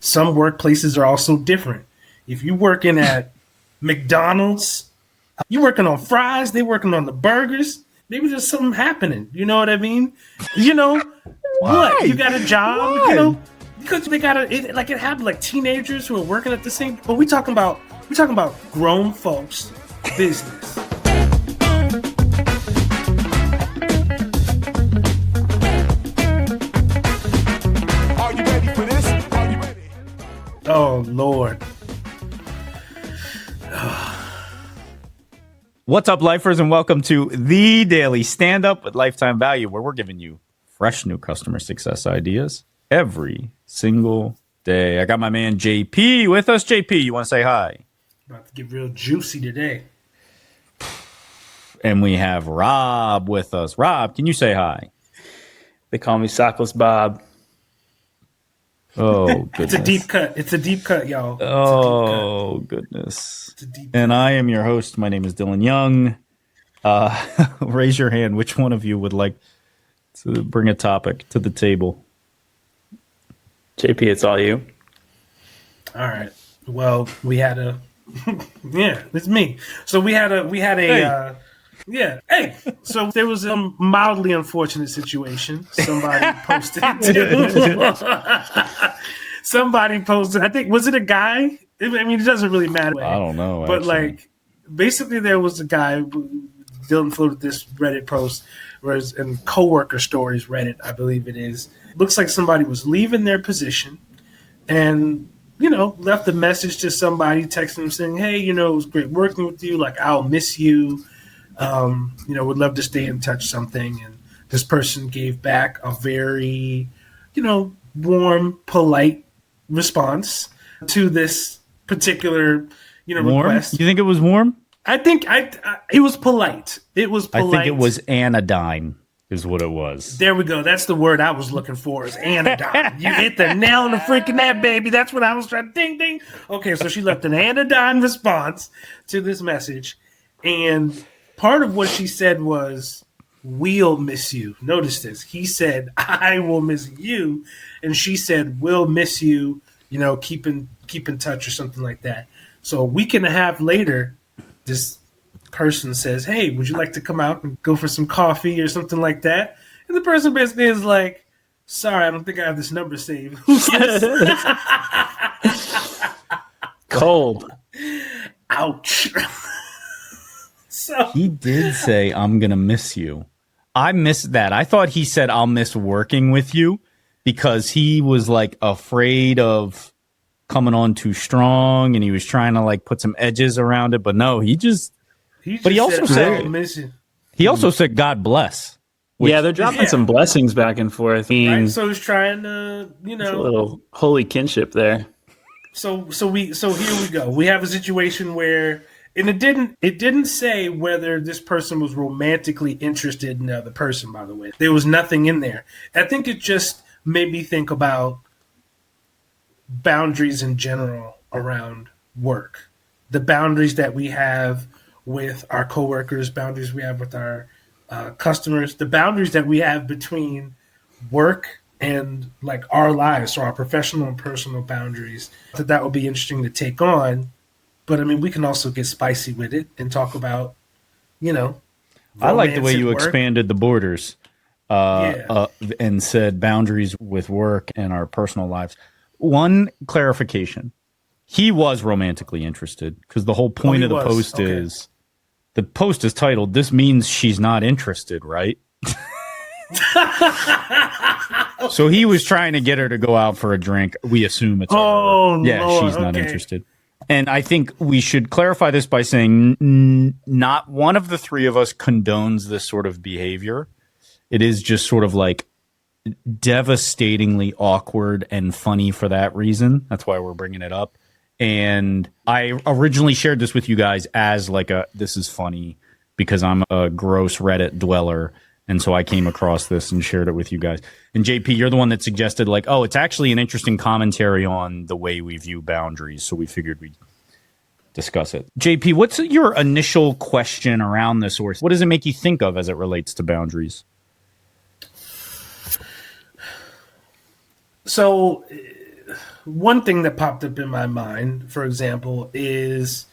Some workplaces are also different. If you're working at McDonald's, you working on fries, they working on the burgers. Maybe there's something happening. You know what I mean? You know what? You got a job. Why? You know, because they got it happened like teenagers who are working at the same. But we talking about grown folks business. Are you ready for this? Are you ready? Oh Lord. What's up, lifers, and welcome to the Daily Standup with Lifetime Value, where we're giving you fresh new customer success ideas every single day. I got my man JP with us. JP, you want to say hi? About to get real juicy today. And we have Rob with us. Rob, can you say hi? They call me Sockless Bob. Oh, goodness. It's a deep cut. It's a deep cut, y'all. Oh, goodness. And I am your host. My name is Dylan Young. Raise your hand. Which one of you would like to bring a topic to the table? JP, it's all you. All right. Well, we had a yeah, it's me. So we had a Hey. Hey, so there was a mildly unfortunate situation. Somebody posted. Somebody posted. I think, was it a guy? I mean, it doesn't really matter. I don't know. But actually. like, basically, there was a guy. Dylan floated this Reddit post, whereas in coworker stories Reddit, I believe it is. Looks like somebody was leaving their position, and left a message to somebody, texting them saying, "Hey, it was great working with you. Like, I'll miss you. Would love to stay in touch." Something, and this person gave back a very, warm, polite response to this particular, warm? request. You think it was warm? I think it was polite. It was polite. I think it was Anodyne is what it was. There we go. That's the word I was looking for, is anodyne. You hit the nail on the freaking head, baby. That's what I was trying to ding, ding. Okay, so she left an anodyne response to this message. And part of what she said was, "We'll miss you." Notice this. He said, "I will miss you." And she said, "We'll miss you, keep in touch," or something like that. So a week and a half later, this person says, "Hey, would you like to come out and go for some coffee," or something like that? And the person basically is like, "Sorry, I don't think I have this number saved." Who's this? Cold. Ouch. So He did say, "I'm going to miss you." I missed that. I thought he said, "I'll miss working with you," because he was like afraid of coming on too strong and he was trying to like put some edges around it. But no, he also said, "I'll miss you." he also said, "God bless." Which- Yeah, they're dropping some blessings back and forth. I mean, Right? So he's trying to, a little holy kinship there. So here we go. We have a situation where, and it didn't say whether this person was romantically interested in the other person, by the way. There was nothing in there. I think it just made me think about boundaries in general around work. The boundaries that we have with our coworkers, boundaries we have with our customers, the boundaries that we have between work and like our lives, so our professional and personal boundaries. That would be interesting to take on. But I mean, we can also get spicy with it and talk about, I like the way romance you at work. expanded the borders Yeah. and said boundaries with work and our personal lives. One clarification. He was romantically interested because the whole point he of the was. post Okay. is the post is titled, "This means she's not interested," right? So he was trying to get her to go out for a drink. We assume it's Oh, her. Yeah, Lord, she's not okay. interested. And I think we should clarify this by saying not one of the three of us condones this sort of behavior. It is just sort of like devastatingly awkward and funny for that reason. That's why we're bringing it up. And I originally shared this with you guys as like this is funny because I'm a gross Reddit dweller. And so I came across this and shared it with you guys. And JP, you're the one that suggested like, oh, it's actually an interesting commentary on the way we view boundaries. So we figured we'd discuss it. JP, what's your initial question around this? Or what does it make you think of as it relates to boundaries? So one thing that popped up in my mind, for example, is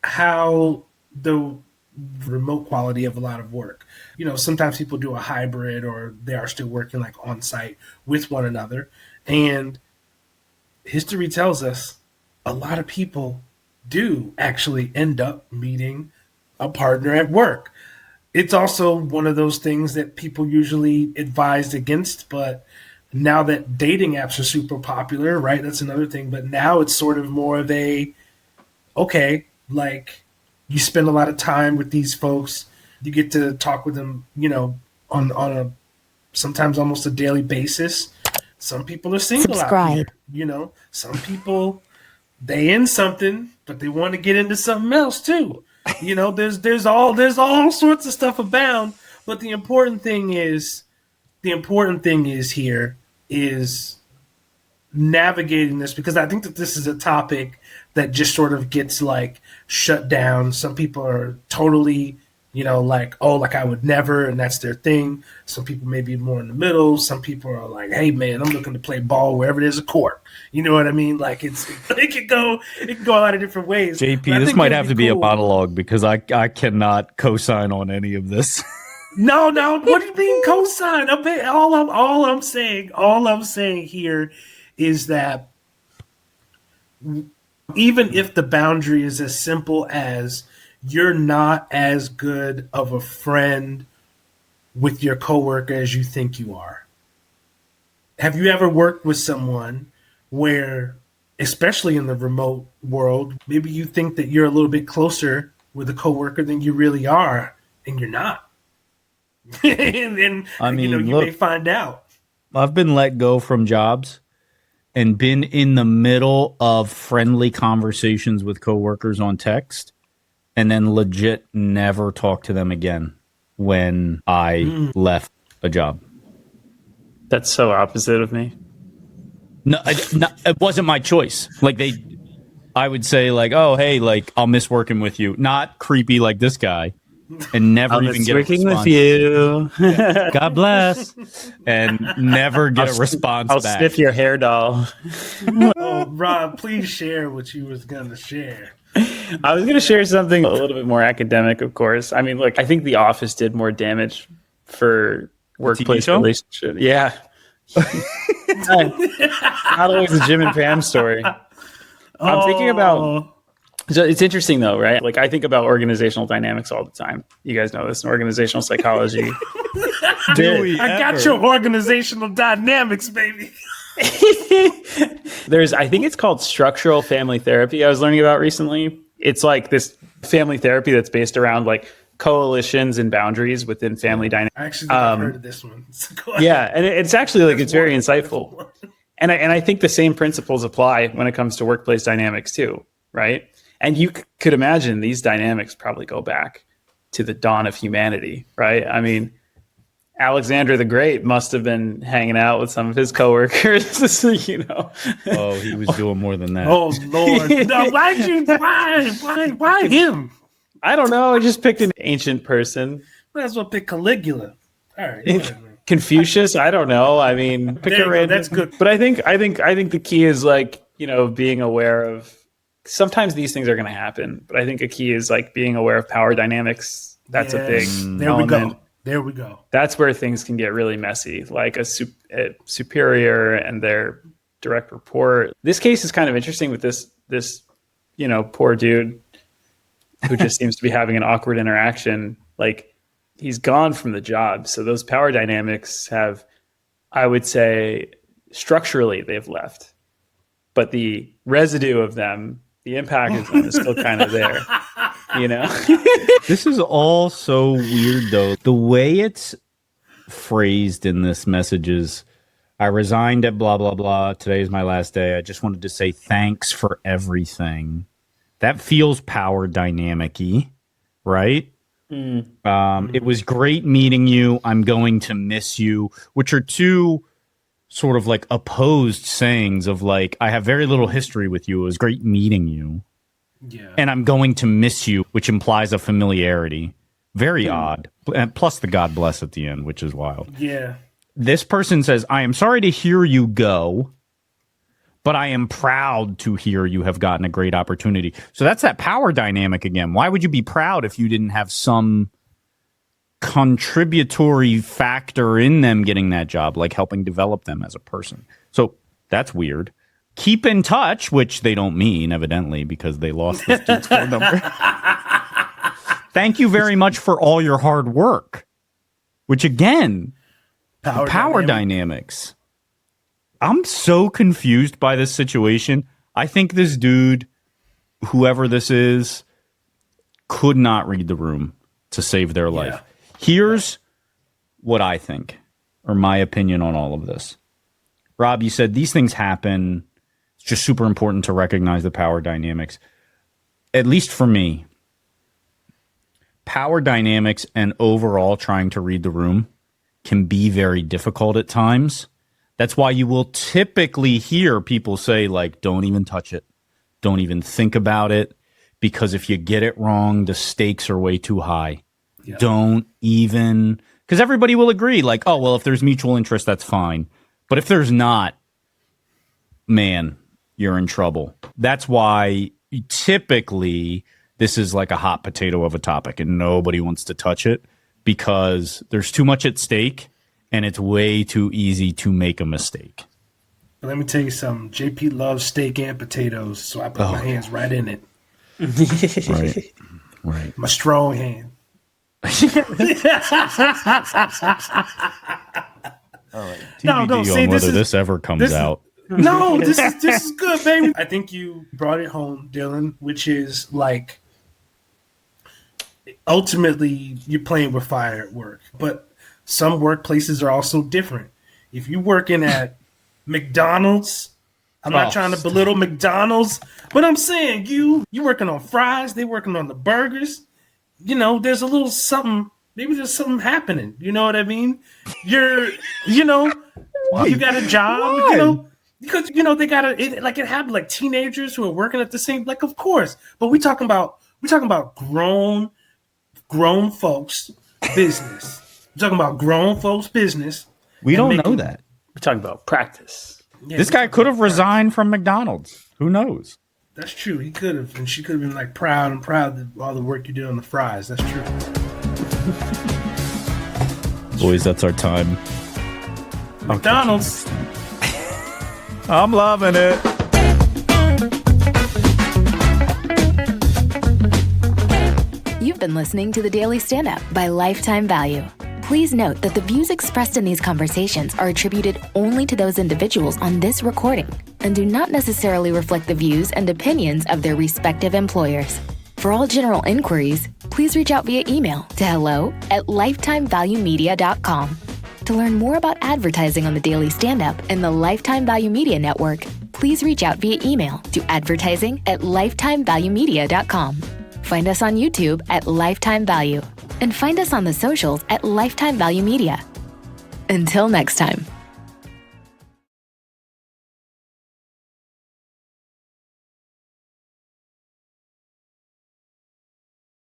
how the remote quality of a lot of work. Sometimes people do a hybrid or they are still working like on site with one another. And history tells us a lot of people do actually end up meeting a partner at work. It's also one of those things that people usually advised against, but now that dating apps are super popular, right? That's another thing. But now it's sort of more of okay, like you spend a lot of time with these folks. You get to talk with them, on a sometimes almost a daily basis. Some people are single out here, Some people, they in something, but they want to get into something else too. There's all sorts of stuff abound. But the important thing is here is navigating this, because I think that this is a topic that just sort of gets like shut down. Some people are totally, like I would never, and that's their thing. Some people may be more in the middle. Some people are like, hey man, I'm looking to play ball wherever there's a court. You know what I mean? Like it can go a lot of different ways. JP, this might have to be a monologue because I cannot co-sign on any of this. No. What do you mean cosign? All I'm saying here is that even if the boundary is as simple as you're not as good of a friend with your coworker as you think you are. Have you ever worked with someone where, especially in the remote world, maybe you think that you're a little bit closer with a coworker than you really are, and you're not? And then you may find out. I've been let go from jobs and been in the middle of friendly conversations with coworkers on text, and then legit never talk to them again when I left a job. That's so opposite of me. No, it wasn't my choice. Like I would say like, oh hey, like I'll miss working with you. Not creepy like this guy. And never even get a response. With you. God bless. And never get a response I'll back. sniff your hair doll. Oh, Rob, please share what you was going to share. I was going to share something a little bit more academic, of course. I mean, look, I think The Office did more damage for workplace relationships. Yeah. Not always a Jim and Pam story. I'm thinking about... So it's interesting though, right? Like I think about organizational dynamics all the time. You guys know this in organizational psychology. I got your organizational dynamics, baby. I think it's called structural family therapy I was learning about recently. It's like this family therapy that's based around like coalitions and boundaries within family dynamics. I actually think I've heard of this one. Yeah, and it's actually like it's very insightful. And I think the same principles apply when it comes to workplace dynamics too, right? And you could imagine these dynamics probably go back to the dawn of humanity, right? I mean, Alexander the Great must have been hanging out with some of his coworkers, Oh, he was doing more than that. Oh Lord! No, why him? I don't know. I just picked an ancient person. Might as well pick Caligula. All right. Confucius. I don't know. I mean, pick a random. That's good. But I think the key is like being aware of. Sometimes these things are going to happen, but I think a key is like being aware of power dynamics. That's a big element. There we go. That's where things can get really messy, like a superior and their direct report. This case is kind of interesting with this poor dude who just seems to be having an awkward interaction. Like he's gone from the job. So those power dynamics have, I would say, structurally they've left, but the residue of them, the impact of them is still kind of there, This is all so weird, though. The way it's phrased in this message is, I resigned at blah, blah, blah. Today is my last day. I just wanted to say thanks for everything. That feels power dynamic-y, right? It was great meeting you. I'm going to miss you, which are two sort of like opposed sayings of like, I have very little history with you. It was great meeting you. Yeah. And I'm going to miss you, which implies a familiarity. Very odd. And plus the God bless at the end, which is wild. Yeah. This person says, I am sorry to hear you go, but I am proud to hear you have gotten a great opportunity. So that's that power dynamic again. Why would you be proud if you didn't have some contributory factor in them getting that job, like helping develop them as a person? So that's weird. Keep in touch, which they don't mean, evidently, because they lost this dude's phone number. Thank you very much for all your hard work. Which, again, power dynamics. I'm so confused by this situation. I think this dude, whoever this is, could not read the room to save their life. Here's what I think, or my opinion on all of this. Rob, you said these things happen. It's just super important to recognize the power dynamics. At least for me, power dynamics and overall trying to read the room can be very difficult at times. That's why you will typically hear people say, like, don't even touch it. Don't even think about it. Because if you get it wrong, the stakes are way too high. Yeah. Don't even, because everybody will agree, like, oh, well, if there's mutual interest, that's fine. But if there's not, man, you're in trouble. That's why typically this is like a hot potato of a topic and nobody wants to touch it because there's too much at stake and it's way too easy to make a mistake. But let me tell you something. JP loves steak and potatoes, so I put my hands right in it. Right. My strong hand. All right. TBD on whether this ever comes out. No, this is good, baby. I think you brought it home, Dylan, which is like ultimately you're playing with fire at work. But some workplaces are also different. If you're working at McDonald's, I'm not trying to belittle McDonald's, but I'm saying you're working on fries, they're working on the burgers. You know, there's a little something, maybe there's something happening. You know what I mean? You got a job, Why? you know, because, you know, they got it happened like teenagers who are working at the same, like, of course, but we're talking about grown folks business. We're talking about grown folks business. We don't know that. We're talking about practice. Yeah, this guy could have resigned from McDonald's. Who knows? That's true. He could have, and she could have been like proud of all the work you did on the fries. That's true. Boys, that's our time. McDonald's. I'm loving it. You've been listening to the Daily Standup by Lifetime Value. Please note that the views expressed in these conversations are attributed only to those individuals on this recording and do not necessarily reflect the views and opinions of their respective employers. For all general inquiries, please reach out via email to hello@lifetimevaluemedia.com. To learn more about advertising on the Daily Standup and the Lifetime Value Media Network, please reach out via email to advertising@lifetimevaluemedia.com. Find us on YouTube at Lifetime Value and find us on the socials at Lifetime Value Media. Until next time.